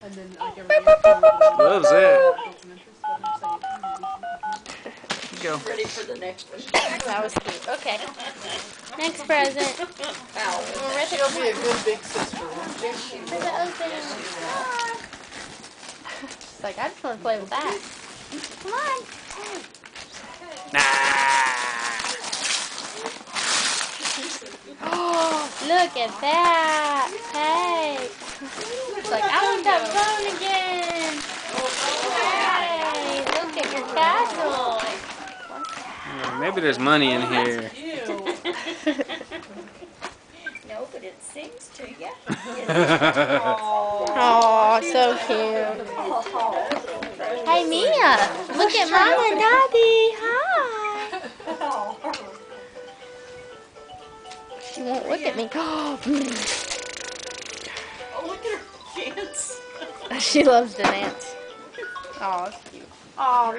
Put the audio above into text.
And then like every year, Loves that. Go. Ready for the next one. That was cute. Okay. Next present. She'll be a good big sister, won't she? Where's the open? She's like, I just want to play with that. Come on. Oh, look at that. Hey. It's like, I want that phone again. Hey, look at your castle. Yeah, maybe there's money in here. No, but it sings to you. Oh, so cute. Hey, Mia. Look at Mama and Daddy. Hi. She won't look at me. Oh, look at her dance. She loves to dance. Oh, it's cute. Oh,